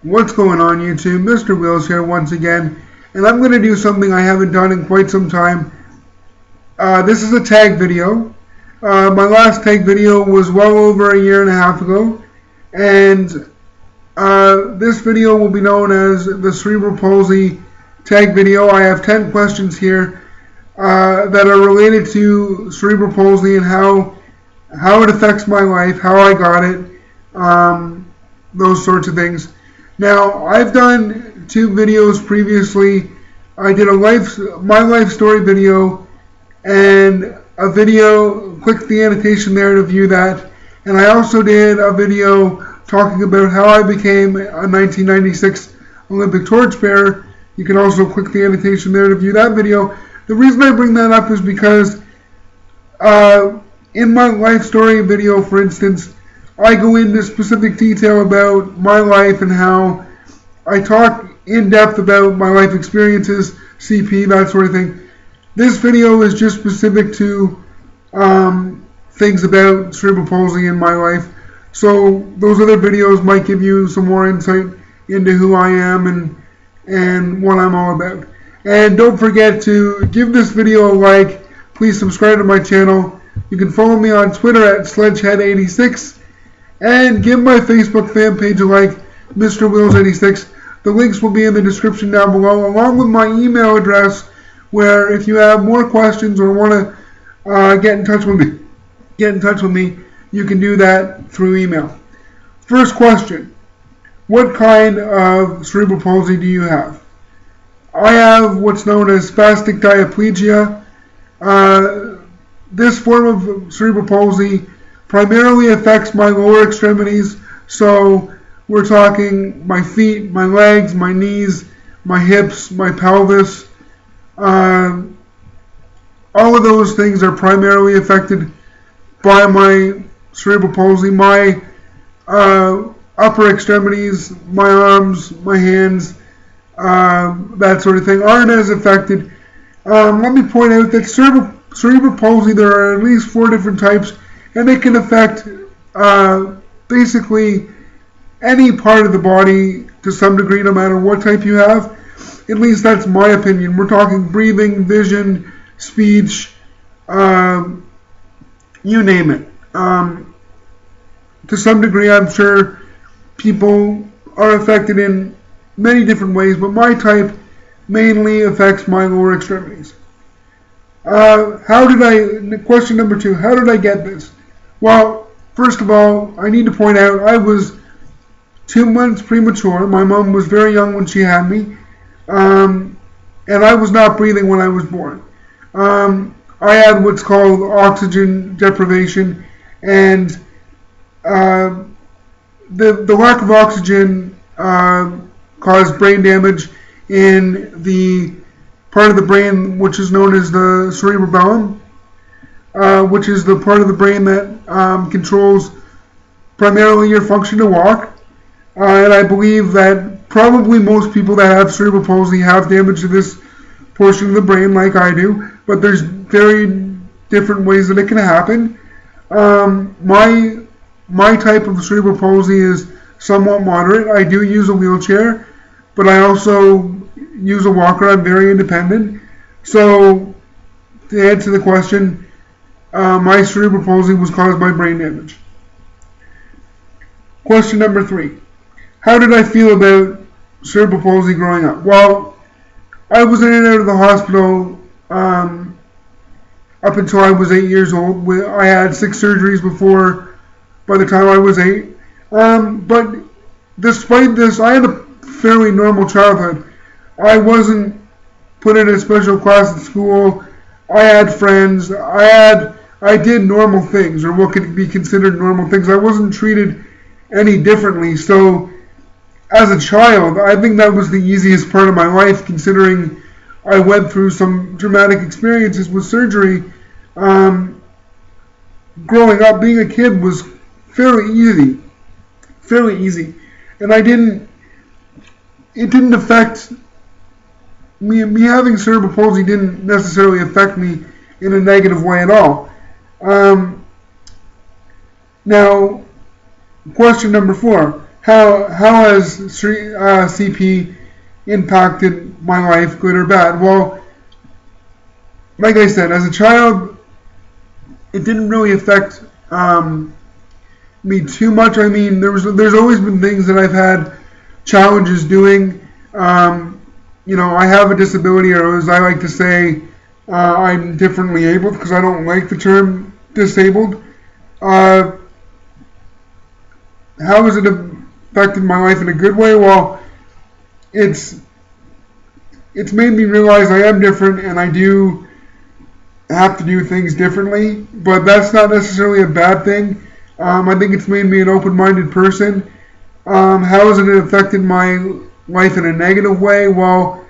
What's going on YouTube? Misterwheelz here once again, and I'm going to do something I haven't done in quite some time. This is a tag video. My last tag video was well over a year and a half ago, and this video will be known as the Cerebral Palsy Tag video. I have 10 questions here that are related to cerebral palsy and how it affects my life, how I got it, those sorts of things. Now, I've done 2 videos previously. I did my life story video and a video, click the annotation there to view that. And I also did a video talking about how I became a 1996 Olympic torchbearer. You can also click the annotation there to view that video. The reason I bring that up is because in my life story video, for instance, I go into specific detail about my life and how I talk in depth about my life experiences, CP, that sort of thing. This video is just specific to things about cerebral palsy in my life. So those other videos might give you some more insight into who I am and what I'm all about. And don't forget to give this video a like. Please subscribe to my channel. You can follow me on Twitter at Sledgehead86. And give my Facebook fan page a like, Misterwheelz86. The links will be in the description down below, along with my email address, where if you have more questions or want to get in touch with me, you can do that through email. First question: what kind of cerebral palsy do you have? I have what's known as spastic diaplegia. This form of cerebral palsy primarily affects my lower extremities, so we're talking my feet, my legs, my knees, my hips, my pelvis. All of those things are primarily affected by my cerebral palsy. My upper extremities, my arms, my hands, that sort of thing aren't as affected. Let me point out that cerebral palsy, there are at least 4 different types, and it can affect basically any part of the body to some degree, no matter what type you have. At least that's my opinion. We're talking breathing, vision, speech, you name it. To some degree, I'm sure people are affected in many different ways, but my type mainly affects my lower extremities. Question number 2, how did I get this? Well, first of all, I need to point out I was 2 months premature. My mom was very young when she had me, and I was not breathing when I was born. I had what's called oxygen deprivation, and the lack of oxygen caused brain damage in the part of the brain which is known as the cerebellum, which is the part of the brain that controls primarily your function to walk. And I believe that probably most people that have cerebral palsy have damage to this portion of the brain like I do, but there's very different ways that it can happen. My type of cerebral palsy is somewhat moderate. I do use a wheelchair, but I also use a walker. I'm very independent. So to answer the question, my cerebral palsy was caused by brain damage. Question number 3. How did I feel about cerebral palsy growing up? Well, I was in and out of the hospital up until I was 8 years old. I had 6 surgeries by the time I was 8. But despite this, I had a fairly normal childhood. I wasn't put in a special class at school. I had friends. I did normal things, or what could be considered normal things. I wasn't treated any differently. So as a child, I think that was the easiest part of my life, considering I went through some dramatic experiences with surgery. Growing up, being a kid was fairly easy. And it didn't affect me having cerebral palsy didn't necessarily affect me in a negative way at all. Now, question number 4. how has CP impacted my life, good or bad? Well, like I said, as a child, it didn't really affect me too much. I mean, there's always been things that I've had challenges doing. I have a disability, or as I like to say, I'm differently abled, because I don't like the term disabled. How has it affected my life in a good way? Well, it's made me realize I am different, and I do have to do things differently, but that's not necessarily a bad thing. I think it's made me an open-minded person. How has it affected my life in a negative way? Well,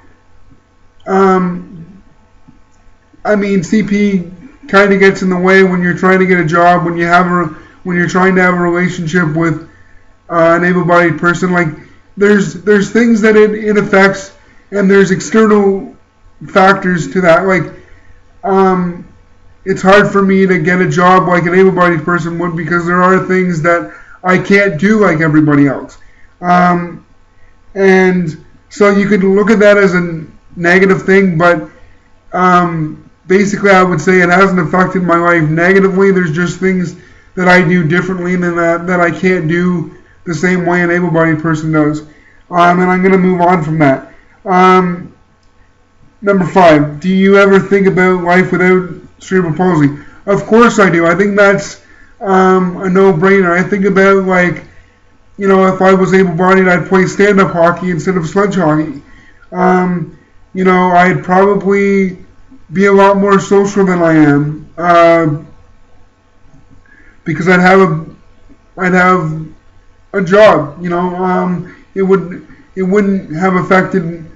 CP kind of gets in the way when you're trying to get a job, when you're trying to have a relationship with an able-bodied person. Like, there's things that it affects, and there's external factors to that. Like, it's hard for me to get a job like an able-bodied person would, because there are things that I can't do like everybody else. And so you could look at that as a negative thing, but basically I would say it hasn't affected my life negatively. There's just things that I do differently than that I can't do the same way an able-bodied person does. And I'm going to move on from that. Number 5, do you ever think about life without cerebral palsy? Of course I do. I think that's a no-brainer. I think about, like, if I was able-bodied, I'd play stand-up hockey instead of sledge hockey. I'd probably be a lot more social than I am, because I'd have a job. It wouldn't have affected.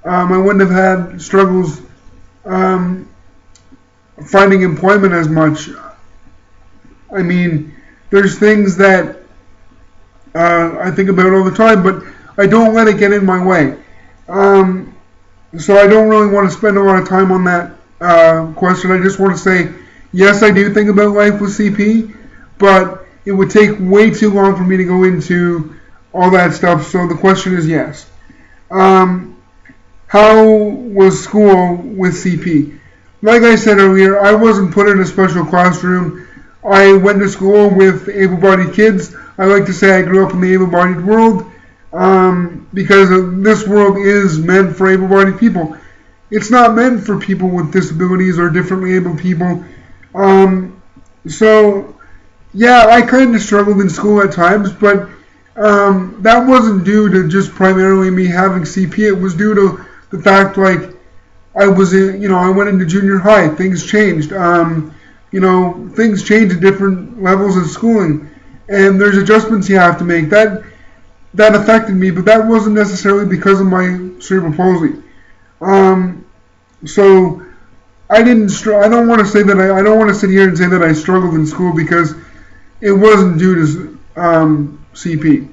I wouldn't have had struggles finding employment as much. I mean, there's things that I think about all the time, but I don't let it get in my way. So I don't really want to spend a lot of time on that question. I just want to say, yes, I do think about life with CP, but it would take way too long for me to go into all that stuff. So the question is yes. How was school with CP? Like I said earlier, I wasn't put in a special classroom. I went to school with able-bodied kids. I like to say I grew up in the able-bodied world, because this world is meant for able-bodied people. It's not meant for people with disabilities or differently able people. So, yeah, I kind of struggled in school at times, but that wasn't due to just primarily me having CP. It was due to the fact, like, I went into junior high. Things changed. Things change at different levels of schooling, and there's adjustments you have to make. That affected me, but that wasn't necessarily because of my cerebral palsy. So I don't want to say that I don't want to sit here and say that I struggled in school, because it wasn't due to CP.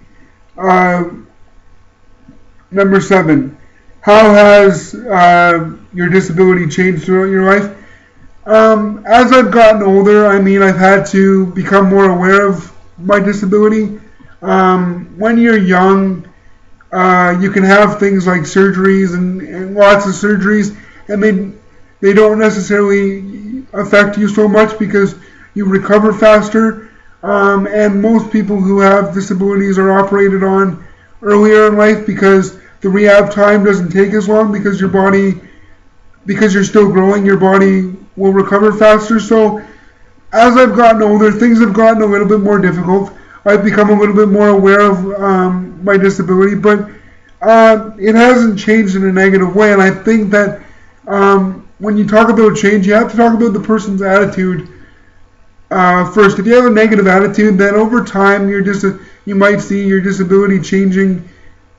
Number 7. How has your disability changed throughout your life? As I've gotten older, I've had to become more aware of my disability. When you're young, you can have things like surgeries and lots of surgeries, and they don't necessarily affect you so much because you recover faster. And most people who have disabilities are operated on earlier in life, because the rehab time doesn't take as long, because because you're still growing, your body will recover faster. So as I've gotten older, things have gotten a little bit more difficult. I've become a little bit more aware of my disability, but it hasn't changed in a negative way. And I think that when you talk about change, you have to talk about the person's attitude first. If you have a negative attitude, then over time you might see your disability changing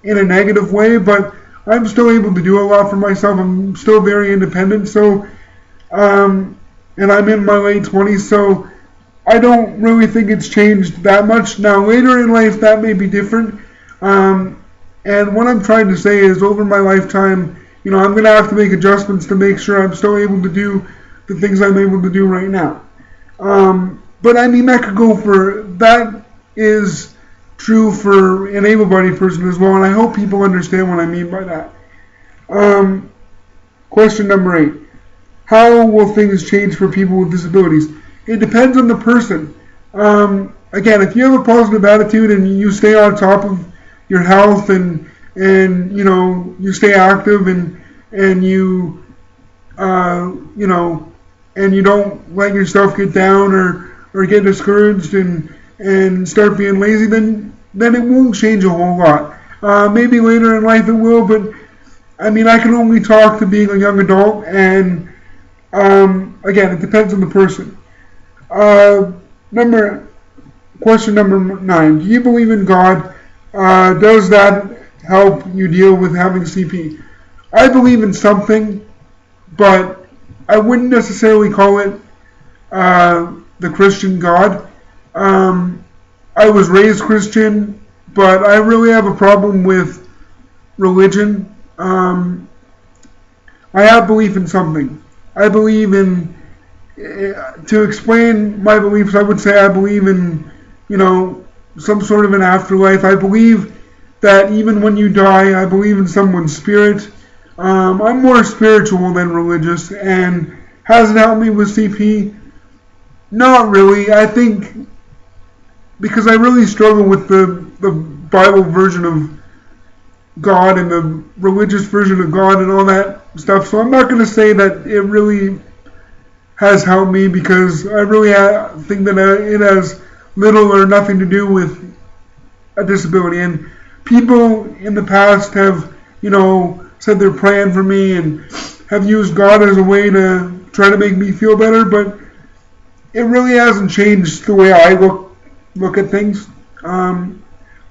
in a negative way, but I'm still able to do a lot for myself. I'm still very independent, so and I'm in my late 20s, so I don't really think it's changed that much. Now later in life that may be different, and what I'm trying to say is, over my lifetime, I'm going to have to make adjustments to make sure I'm still able to do the things I'm able to do right now. But that could go for, that is true for an able-bodied person as well, and I hope people understand what I mean by that. Question number 8. How will things change for people with disabilities? It depends on the person. Again, if you have a positive attitude and you stay on top of your health and you know, you stay active and you you know, and you don't let yourself get down or get discouraged and start being lazy, then it won't change a whole lot. Maybe later in life it will, but I mean, I can only talk to being a young adult, and again, it depends on the person. Question number 9. Do you believe in God? Does that help you deal with having CP? I believe in something, but I wouldn't necessarily call it the Christian God. I was raised Christian, but I really have a problem with religion. I have belief in something. I believe in, to explain my beliefs, I would say I believe in, you know, some sort of an afterlife. I believe that even when you die, I believe in someone's spirit. I'm more spiritual than religious, and has it helped me with CP? Not really. I think because I really struggle with the Bible version of God and the religious version of God and all that stuff, so I'm not going to say that it really has helped me, because I really think that it has little or nothing to do with a disability. And people in the past have, you know, said they're praying for me and have used God as a way to try to make me feel better, but it really hasn't changed the way I look at things. I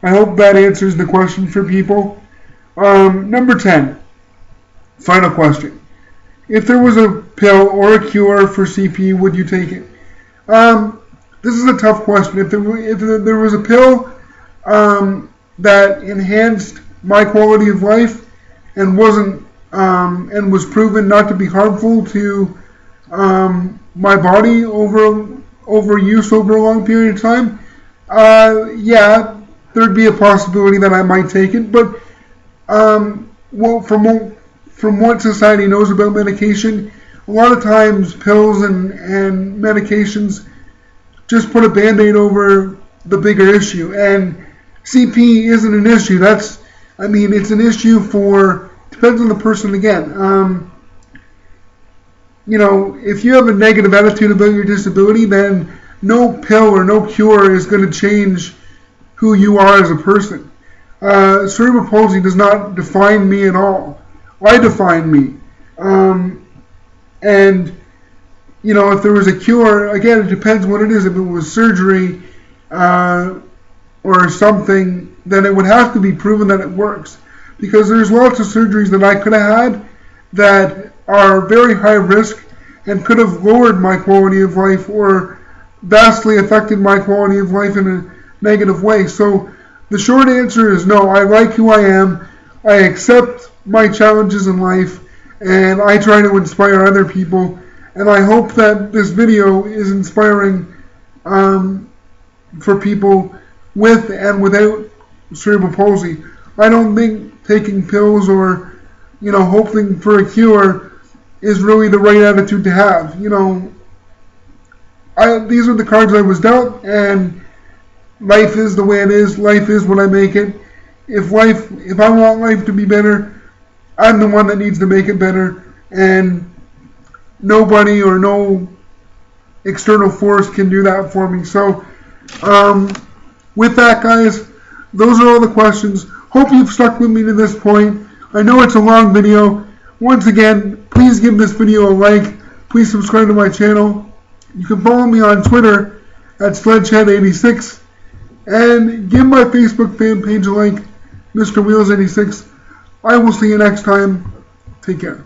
hope that answers the question for people. Number 10, final question. If there was a pill or a cure for CP, would you take it? This is a tough question. If there was a pill that enhanced my quality of life and and was proven not to be harmful to my body over use over a long period of time, yeah, there'd be a possibility that I might take it. But well, from what society knows about medication, a lot of times pills and medications just put a band-aid over the bigger issue, and CP isn't an issue. I mean, it's an issue depends on the person again. You know, if you have a negative attitude about your disability, then no pill or no cure is going to change who you are as a person. Cerebral palsy does not define me at all. I define me. And, you know, if there was a cure, again, it depends what it is. If it was surgery or something, then it would have to be proven that it works. Because there's lots of surgeries that I could have had that are very high risk and could have lowered my quality of life or vastly affected my quality of life in a negative way. So the short answer is no. I like who I am. I accept my challenges in life, and I try to inspire other people. And I hope that this video is inspiring for people with and without cerebral palsy. I don't think taking pills or, you know, hoping for a cure is really the right attitude to have. You know, these are the cards I was dealt, and life is the way it is. Life is what I make it. If I want life to be better, I'm the one that needs to make it better, and nobody or no external force can do that for me. So, with that, guys, those are all the questions. Hope you've stuck with me to this point. I know it's a long video. Once again, please give this video a like. Please subscribe to my channel. You can follow me on Twitter at Cerebral86, and give my Facebook fan page a like, Misterwheelz86. I will see you next time. Take care.